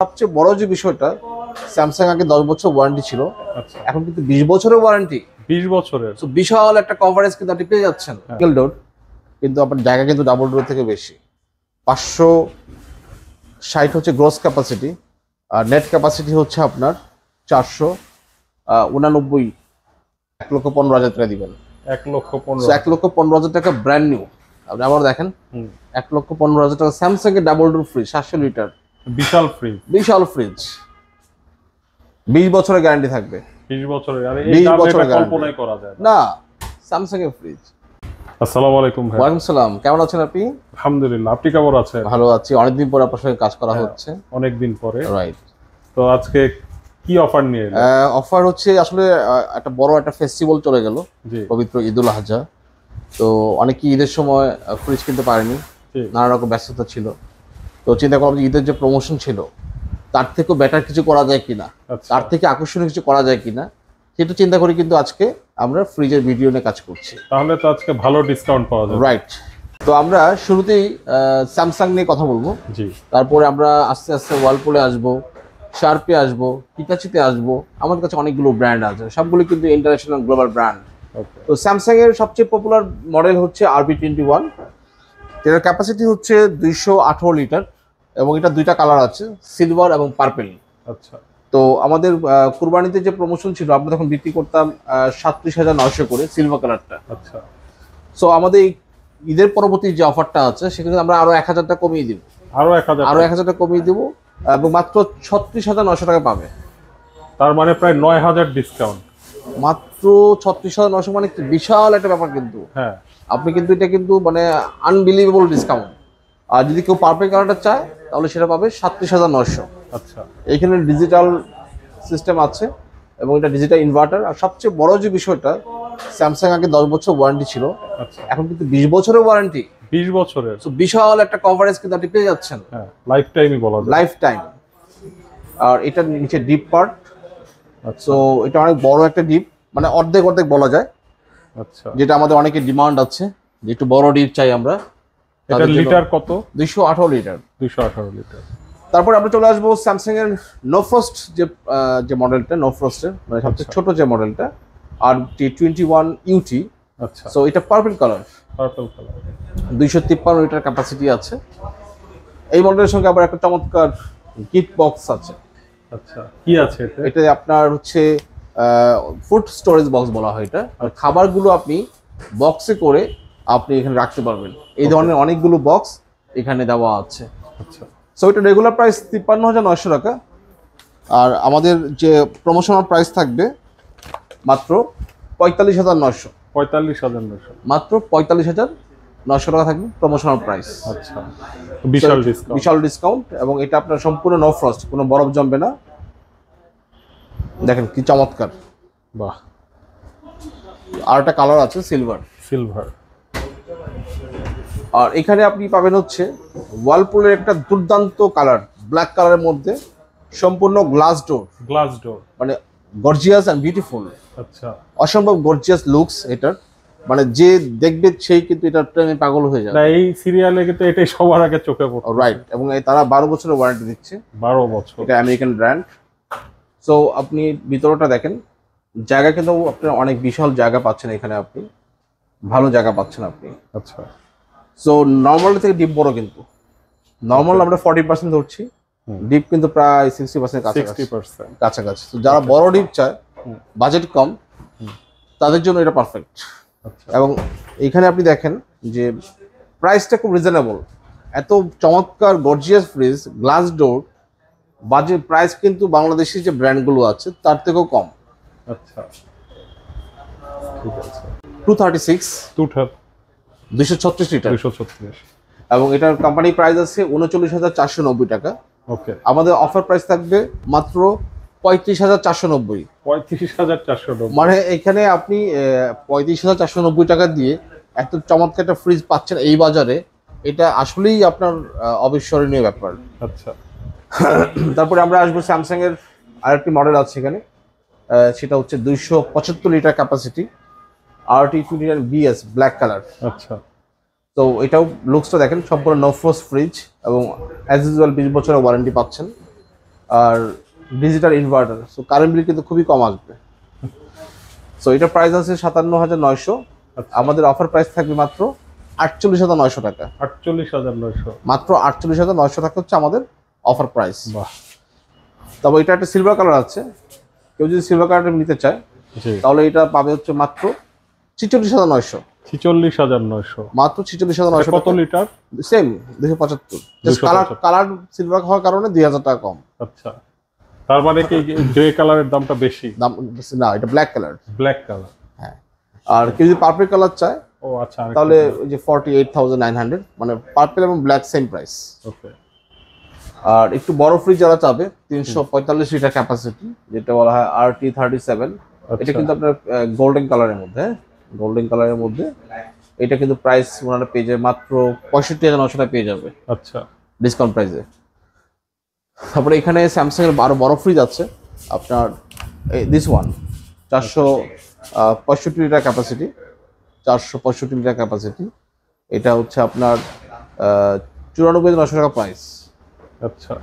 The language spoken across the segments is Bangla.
সবচেয়ে বড় যে বিষয়টা, স্যামসাং আগে 10 বছর ওয়ারেন্টি ছিল, আচ্ছা, এখন কিন্তু 20 বছরের ওয়ারেন্টি। 20 বছরের। তো বিশাল একটা কভারেজ কিন্তু আপনি পেয়ে যাচ্ছেন। সিঙ্গেল ডোর কিন্তু আপনার জায়গা কিন্তু ডাবল ডোর থেকে বেশি। 560 হচ্ছে গ্রস ক্যাপাসিটি, আর নেট ক্যাপাসিটি হচ্ছে আপনার 489। 1,15,000 টাকা দিবেন। 1,15,000। 1,15,000 টাকা ব্র্যান্ড নিউ। আপনি আবার দেখেন, 1,15,000 টাকা স্যামসাং এর ডাবল ডোর ফ্রিজ, 700 লিটার বিশাল ফ্রিজ। বিশাল ফ্রিজ, 20 বছরের গ্যারান্টি থাকবে। 20 বছরের। আর এই দাম এটা কল্পনাই করা যায় না, স্যামসাং এর ফ্রিজ। আসসালামু আলাইকুম ভাই। ওয়ালাইকুম সালাম, কেমন আছেন আপনি? আলহামদুলিল্লাহ, আপনি কেমন আছেন? ভালো আছি, অনেকদিন পর আপনার সঙ্গে কাজ করা হচ্ছে। অনেকদিন পরে, রাইট। তো আজকে কি অফার নিয়ে এলেন? অফার হচ্ছে আসলে একটা বড় একটা ফেস্টিভ্যাল চলে গেল, পবিত্র ঈদুল আজহা। তো অনেকে ঈদের সময় ফ্রিজ কিনতে পারেনি, নানা রকম ব্যস্ততা ছিল। তো চিন্তা করলাম যে ঈদের যে প্রমোশন ছিল তার থেকেও বেটার কিছু করা যায় কিনা, তার থেকে আকর্ষণীয় কিছু করা যায় কিনা, সেটা চিন্তা করি কিন্তু আজকে আমরা ফ্রিজের ভিডিও নিয়ে কাজ করছি। তাহলে তো আজকে ভালো ডিসকাউন্ট পাওয়া যাবে। রাইট। তো আমরা শুরুতেই স্যামসাং নিয়ে কথা বলবো, জি। তারপরে আমরা আস্তে আস্তে ওয়ার্লপুলে আসবো, শার্পে আসবো, হিটাচিতে আসবো। আমাদের কাছে অনেকগুলো ব্র্যান্ড আছে, সবগুলো কিন্তু ইন্টারন্যাশনাল গ্লোবাল ব্র্যান্ড। তো স্যামসাং এর সবচেয়ে পপুলার মডেল হচ্ছে RB21। এটার ক্যাপাসিটি হচ্ছে 218 লিটার এবং এটা দুইটা কালার আছে, সিলভার এবং পার্পেল। আচ্ছা। তো আমাদের কুরবানিতে যে প্রমোশন ছিল, আমরা তখন বিক্রি করতাম 37,900 করে সিলভার কালারটা। আচ্ছা। সো আমাদের ঈদের পরবর্তী যে অফারটা আছে সেখানে আমরা আরো 1,000 টাকা কমিয়ে দিব। আরো 1,000 টাকা কমিয়ে দিব এবং মাত্র 36,900 টাকা পাবে। তার মানে প্রায় 9,000 ডিসকাউন্ট। মাত্র 36,900 মানে বিশাল একটা ব্যাপার কিন্তু। হ্যাঁ, আপনি কিন্তু এটা কিন্তু মানে আনবিলিভেবল ডিসকাউন্ট। আর যদি কেউ পারফেক্ট কালারটা চায় তাহলে সেটা পাবে 37,900। আচ্ছা। এখানে ডিজিটাল সিস্টেম আছে এবং এটা ডিজিটাল ইনভার্টার। আর সবচেয়ে বড় যে বিষয়টা, স্যামসাং আগে 10 বছর ওয়ারেন্টি ছিল, আচ্ছা, এখন কিন্তু 20 বছরের ওয়ারেন্টি। 20 বছরের। তো বিশাল একটা কভারেজ কিন্তু আপনি পেয়ে যাচ্ছেন। হ্যাঁ, লাইফ টাইমই বলা যায়। Life time. আর এটা নিচে ডিপ পার্ট। আচ্ছা। তো এটা অনেক বড় একটা ডিপ, মানে অর্ধেক অর্ধেক বলা যায়। আচ্ছা। যেটা আমাদের অনেকের ডিমান্ড আছে যে একটু বড় ডিপ চাই আমরা। এটা লিটার কত? 218 লিটার। 218 লিটার। তারপর আমরা চলে আসবো স্যামসাং এর নো ফ্রস্ট যে মডেলটা, নো ফ্রস্টের মানে সবচেয়ে ছোট যে মডেলটা, RT21 UT। আচ্ছা। সো এটা পার্পল কালার, 253 লিটার ক্যাপাসিটি আছে। এই মডেলের সঙ্গে আবার একটা চমৎকার গিফট বক্স আছে। আচ্ছা, কি আছে এটা? এটা আপনার হচ্ছে ফুড স্টোরেজ বক্স বলা হয় এটা। আর খাবারগুলো আপনি বক্সে করে আপনি এখানে রাখতে পারবেন। এই ধরনের অনেকগুলো বক্স এখানে দেওয়া আছে। আচ্ছা। সো এটা রেগুলার প্রাইস 53,900 টাকা, আর আমাদের যে প্রমোশনাল প্রাইস থাকবে মাত্র 45,900। 45,900 মাত্র 45,900 টাকা থাকবে প্রমোশনাল প্রাইস। আচ্ছা, বিশাল ডিসকাউন্ট। বিশাল ডিসকাউন্ট এবং এটা আপনার সম্পূর্ণ নো ফ্রস্ট, কোনো বরফ জমবে না। দেখেন কি চমৎকার। বাহ। আর একটা কালার আছে সিলভার। সিলভার। আর এখানে আপনি পাবেন হচ্ছে ওয়ার্লপুলের একটা দুর্দান্ত কালার, ব্ল্যাক কালারের মধ্যে সম্পূর্ণ গ্লাস ডোর। গ্লাস ডোর মানে গর্জিয়াস এন্ড বিউটিফুল। আচ্ছা। অসম্ভব গর্জিয়াস লুকস এটার, মানে যে দেখবে সেই কিন্তু এটার প্রেমে পাগল হয়ে যাবে। না, এই সিরিয়ালে কিন্তু এটাই সবার আগে চোখে পড়ে। রাইট। এবং তারা 12 বছরের ওয়ারেন্টি দিচ্ছে। 12 বছর। এটা আমেরিকান ব্র্যান্ড। সো আপনি ভিতরটা দেখেন, জায়গা কিন্তু আপনার অনেক বিশাল জায়গা পাচ্ছেন এখানে, আপনি ভালো জায়গা পাচ্ছেন আপনি। আচ্ছা। সো নর্মাল থেকে ডিপ বড়, কিন্তু নর্মাল আমরা 40% ধরছি, ডিপ কিন্তু প্রায় 60% কাছাকাছি। তো যারা বড় ডিপ চায়, বাজেট কম, তাদের জন্য এটা পারফেক্ট। এবং এখানে আপনি দেখেন যে প্রাইসটা খুব রিজনেবল। এত চমৎকার gorgeous fridge, glass door, budget price কিন্তু বাংলাদেশি যে ব্র্যান্ডগুলো আছে তার থেকেও কম। আচ্ছা, ঠিক আছে। 236 লিটার 236 এবং এটার কোম্পানি প্রাইস আছে 39,490 টাকা। ওকে। আমাদের অফার প্রাইস থাকবে মাত্র 35,490। 35,490। মানে এখানে আপনি 35,490 টাকা দিয়ে এত চমৎকার একটা ফ্রিজ পাচ্ছেন এই বাজারে, এটা আসলেই আপনার অবিস্মরণীয় ব্যাপার। আচ্ছা। তারপরে আমরা আসবো স্যামসাং এর আরেকটি মডেল আছে এখানে, সেটা হচ্ছে 275 litre capacity, RT21BS black colour. আচ্ছা। তো এটাও লুকসটা দেখেন, সম্পূর্ণ নো ফ্রস্ট ফ্রিজ এবং অ্যাজ ইউজুয়াল 20 বছরের ওয়ারেন্টি পাচ্ছেন। আর digital inverter, so current bill কিন্তু খুবই কম আসবে। সো এটা প্রাইস আছে 57,900। আমাদের অফার প্রাইস থাকবে মাত্র 48,900 টাকা। 48,900, মাত্র 48,900 টাকা হচ্ছে আমাদের অফার প্রাইস। বাহ। তবে এটা একটা সিলভার কালার আছে, কেউ যদি সিলভার কালারটা নিতে চায় তাহলে এটা পাবে হচ্ছে মাত্র 46,900। 46,900 মাত্র 46,900। কত litre? Same 275। Just colour silver হওয়ার কারণে 2000 টাকা কম। আচ্ছা, তার মানে কি গ্রে কালারের দামটা বেশি? দাম না, এটা ব্ল্যাক কালার। ব্ল্যাক কালার, হ্যাঁ। আর কেউ যদি পার্পল কালার চায় ও আচ্ছা, তাহলে ওই যে 48,900, মানে পার্পল এবং ব্ল্যাক সেম প্রাইস। ওকে। আর একটু বড় ফ্রিজ যারা চাবে 345 লিটার ক্যাপাসিটি, যেটা বলা হয় RT37, এটা কিন্তু আপনার গোল্ডেন কালারের মধ্যে, গোল্ডেন কালারের মধ্যে এটা কিন্তু প্রাইস ওনারা পেয়ে যাবে মাত্র 65,900 টাকা পেয়ে যাবে। আচ্ছা, ডিসকাউন্ট প্রাইসে। তারপরে এখানে স্যামসাং এর আরো বড় ফ্রিজ আছে আপনার, this one 465 litre capacity, 465 litre capacity. এটা হচ্ছে আপনার 94,900 টাকা প্রাইস। আচ্ছা,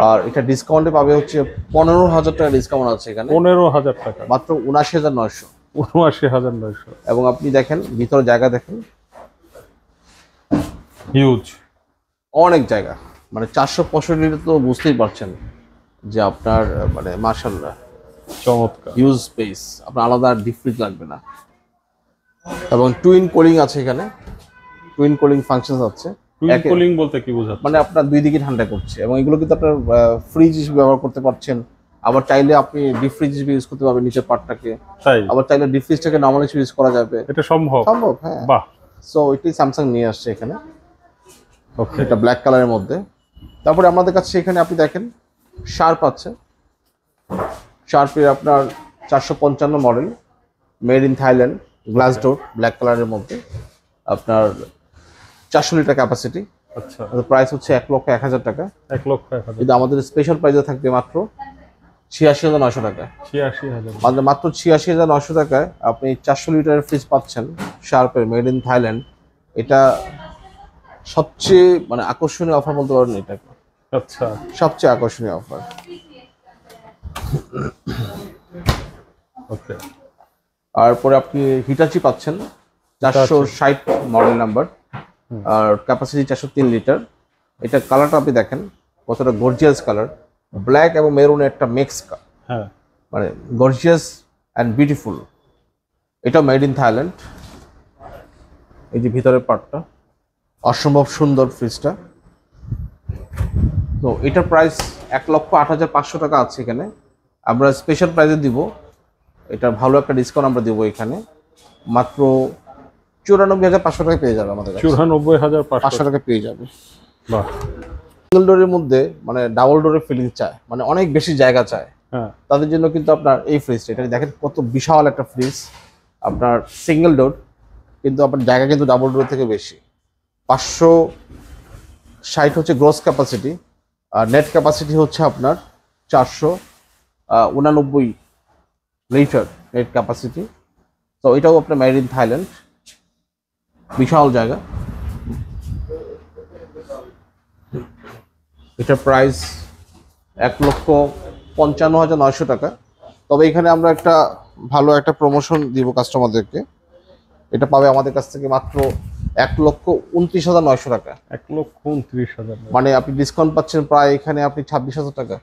আর এটা ডিসকাউন্টে পাবে হচ্ছে 15,000 টাকা ডিসকাউন্ট আছে এখানে। 15,000 টাকা, মাত্র 79,900। 79,900। এবং আপনি দেখেন ভিতরে জায়গা দেখেন, হিউজ, অনেক জায়গা, মানে 465 লিটার তো বুঝতেই পারছেন যে আপনার মানে মাশাআল্লাহ চমৎকার, হিউজ স্পেস, আপনার আলাদা ডিপ ফ্রিজ লাগবে না। এবং টুইন কুলিং আছে এখানে, টুইন কুলিং ফাংশন আছে। টুইন কুলিং বলতে কি বোঝাচ্ছে? মানে আপনার দুই দিকে ঠান্ডা করছে, এবং এগুলো কিন্তু আপনার ফ্রিজ হিসেবে ব্যবহার করতে পারছেন, আবার চাইলে আপনি ডিপ ফ্রিজ হিসেবে ইউজ করতে পারবেন নিচের পার্টটাকে, তাই আবার চাইলে ডিপ ফ্রিজটাকে নরমাল হিসেবে ইউজ করা যাবে। এটা সম্ভব? সম্ভব, হ্যাঁ। বাহ। সো এটি স্যামসাং নিয়ে আসছে এখানে। ওকে, এটা ব্ল্যাক কালারের মধ্যে। তারপরে আমাদের কাছে এখানে আপনি দেখেন শার্প আছে, শার্পের আপনার 455 model, made in Thailand, glass door, black কালারের মধ্যে, আপনার 400 লিটার ক্যাপাসিটি। আচ্ছা, প্রাইস হচ্ছে 1,01,000 টাকা। 1,01,000, কিন্তু আমাদের স্পেশাল প্রাইসে থাকবে মাত্র 86,900 টাকা। 86,000, মাত্র 86,900 টাকায় আপনি 400 লিটারের ফ্রিজ পাচ্ছেন শার্পের, মেড ইন থাইল্যান্ড। এটা সবচেয়ে মানে আকর্ষণীয় অফার বলতে পারেন এটা। আচ্ছা, সবচেয়ে আকর্ষণীয় অফার। ওকে। তারপরে আপনি হিটাচি পাচ্ছেন 460 মডেল নাম্বার, আর ক্যাপাসিটি 403 লিটার। এটা কালারটা আপনি দেখেন কতটা গর্জিয়াস কালার, ব্ল্যাক এবং মেরুনের একটা মিক্স, হ্যাঁ, মানে গর্জিয়াস অ্যান্ড বিউটিফুল। এটা মেড ইন থাইল্যান্ড। এই যে ভিতরের পার্টটা অসম্ভব সুন্দর ফ্রিজটা। তো এটার প্রাইস 1,08,500 টাকা আছে এখানে। আমরা স্পেশাল প্রাইসে দিব, এটা ভালো একটা ডিসকাউন্ট আমরা দেবো এখানে, মাত্র 94,500 টাকা পেয়ে যাবে আমাদের কাছে। 94,500 টাকা পেয়ে যাবে। বাহ। সিঙ্গেল ডোরের মধ্যে মানে ডাবল ডোরের ফিলিং চায়, মানে অনেক বেশি জায়গা চায়, হ্যাঁ, তাদের জন্য কিন্তু আপনার এই ফ্রিজটা, এটা দেখেন কত বিশাল একটা ফ্রিজ। আপনার সিঙ্গেল ডোর, কিন্তু আপনার জায়গা কিন্তু ডাবল ডোর থেকে বেশি। 560 হচ্ছে গ্রস ক্যাপাসিটি, আর নেট ক্যাপাসিটি হচ্ছে আপনার 489 লিটার নেট ক্যাপাসিটি। তো এটাও আপনার মেড ইন থাইল্যান্ড, বিশাল জায়গা। এটার প্রাইস 1,55,900 টাকা। তবে এখানে আমরা একটা ভালো একটা প্রমোশন দিব কাস্টমারদেরকে, এটা পাবে আমাদের কাছ থেকে মাত্র 1,29,900 টাকা। 1,29,000, মানে আপনি ডিসকাউন্ট পাচ্ছেন প্রায় এখানে আপনি 26,000 টাকা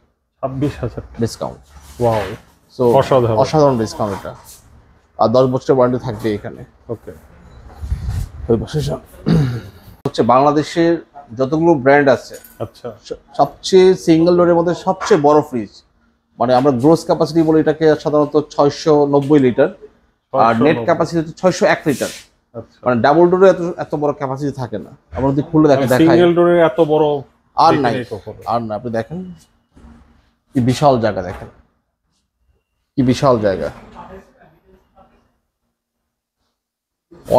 26,000 ডিসকাউন্ট। ওয়াও, সো অসাধারণ ডিসকাউন্ট এটা। আর 10 বছরের ওয়ারেন্টি থাকবে এখানে। ওকে। ওই বছর হচ্ছে বাংলাদেশের যতগুলো ব্র্যান্ড আছে, আচ্ছা, সবচেয়ে সিঙ্গেল ডোরের মধ্যে সবচেয়ে বড় ফ্রিজ, মানে আমরা গ্রোস ক্যাপাসিটি বলি এটাকে সাধারণত 690 লিটার, আর নেট ক্যাপাসিটি হচ্ছে 601 লিটার। আচ্ছা, মানে ডাবল ডোরে এত বড় ক্যাপাসিটি থাকে না। আমরা যদি খুলে দেখাই, সিঙ্গেল ডোরে এত বড় আর নাই, আর না। আপনি দেখেন কি বিশাল জায়গা, দেখেন কি বিশাল জায়গা,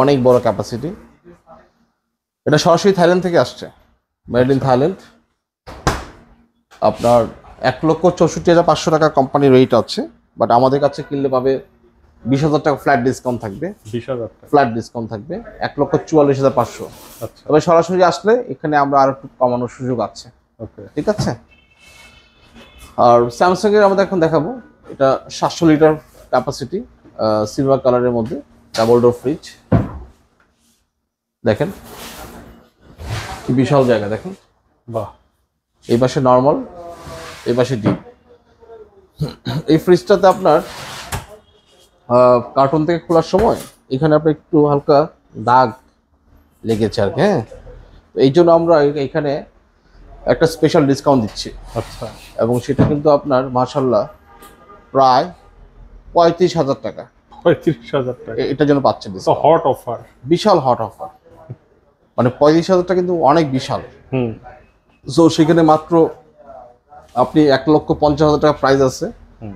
অনেক বড় ক্যাপাসিটি। এটা সরাসরি থাইল্যান্ড থেকে আসছে, মেড ইন থাইল্যান্ড। আপনার 1,64,500 টাকা কোম্পানির রেট আছে, বাট আমাদের কাছে কিনলে পাবে 20,000 টাকা ফ্ল্যাট ডিসকাউন্ট থাকবে। 20,000 ফ্ল্যাট ডিসকাউন্ট থাকবে 1,44,500। আচ্ছা, তবে সরাসরি আসলে এখানে আমরা আরো একটু কমানোর সুযোগ আছে। ওকে, ঠিক আছে। আর স্যামসাং এর আমাদের এখন দেখাবো, এটা 700 লিটার ক্যাপাসিটি, সিলভার কালারের মধ্যে ডাবল ডোর ফ্রিজ। দেখেন কি বিশাল জায়গা, দেখেন বাহ। এই পাশে নর্মাল, এই পাশে ডিপ। এই ফ্রিজটাতে আপনার কার্টুন থেকে খোলার সময় এখানে আপনার একটু হালকা দাগ লেগেছে আর কি, হ্যাঁ। তো এই জন্য আমরা এখানে একটা স্পেশাল ডিসকাউন্ট দিচ্ছি। আচ্ছা। এবং সেটা কিন্তু আপনার মাশাআল্লাহ প্রায় 35,000 টাকা। 35,000 টাকা এটার জন্য পাচ্ছেন হট অফার, বিশাল হট অফার। মানে 35,000 টাকা কিন্তু অনেক বিশাল। সো সেখানে মাত্র আপনি 1,50,000 টাকা প্রাইস আছে,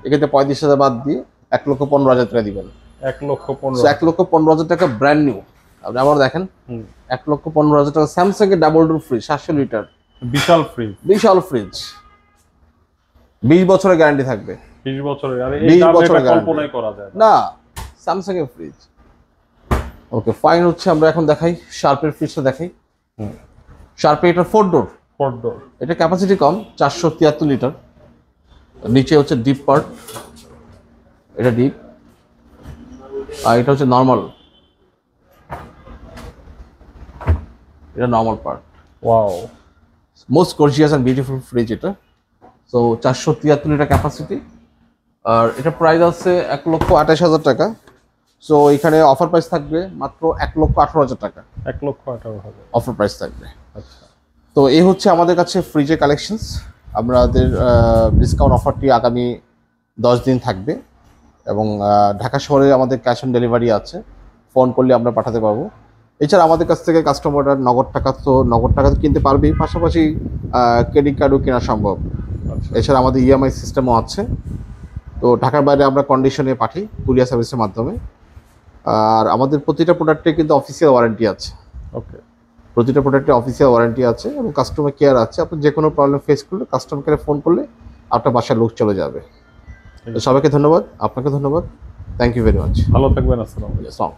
এক্ষেত্রে 35,000 বাদ দিয়ে 1,15,000 টাকা দিবেন। 1,15,000 টাকা ব্র্যান্ড নিউ। আপনি আবার দেখেন 1,15,000 টাকা স্যামসাং এর ডাবল ডোর ফ্রিজ 700 লিটার, বিশাল ফ্রিজ, বিশাল ফ্রিজ, 20 বছরের গ্যারান্টি থাকবে। 20 বছরের, আরে এই দাম এটা কল্পনাই করা যায় না, স্যামসাং এর ফ্রিজ। ওকে ফাইন, হচ্ছে আমরা এখন দেখাই শার্পের ফ্রিজটা দেখাই। শার্পে এটা 4 ডোর, এটা ক্যাপাসিটি কম 473 লিটার। নিচে হচ্ছে ডিপ পার্ট, এটা ডিপ, আর এটা হচ্ছে নর্মাল, এটা normal part. Wow, most gorgeous and beautiful fridge এটা। সো 473 লিটার ক্যাপাসিটি, আর এটা প্রাইস আছে 1,28,000 টাকা। সো এখানে অফার প্রাইস থাকবে মাত্র 1,18,000 টাকা। 1,18,000 অফার প্রাইস থাকবে। আচ্ছা, তো এই হচ্ছে আমাদের কাছে ফ্রিজের কালেকশনস। আমাদের ডিসকাউন্ট অফারটি আগামী 10 দিন থাকবে, এবং ঢাকা শহরে আমাদের ক্যাশ অন ডেলিভারি আছে, ফোন করলে আমরা পাঠাতে পারবো। এছাড়া আমাদের কাছ থেকে কাস্টমাররা নগদ টাকা তো কিনতে পারবেই, পাশাপাশি ক্রেডিট কার্ডও কেনা সম্ভব। এছাড়া আমাদের ইএমআই সিস্টেমও আছে। তো ঢাকার বাইরে আমরা কন্ডিশনে পাঠাই কুরিয়ার সার্ভিসের মাধ্যমে। আর আমাদের প্রতিটা প্রোডাক্টে কিন্তু অফিসিয়াল ওয়ারেন্টি আছে। ওকে, প্রতিটা প্রোডাক্টে অফিসিয়াল ওয়ারেন্টি আছে এবং কাস্টমার কেয়ার আছে। আপনি যে কোনো প্রবলেম ফেস করলে কাস্টমার কেয়ারে ফোন করলে আপনার বাসায় লোক চলে যাবে। তো সবাইকে ধন্যবাদ, আপনাকে ধন্যবাদ, থ্যাংক ইউ ভেরি মাচ। ভালো থাকবেন, আসসালামু আলাইকুম।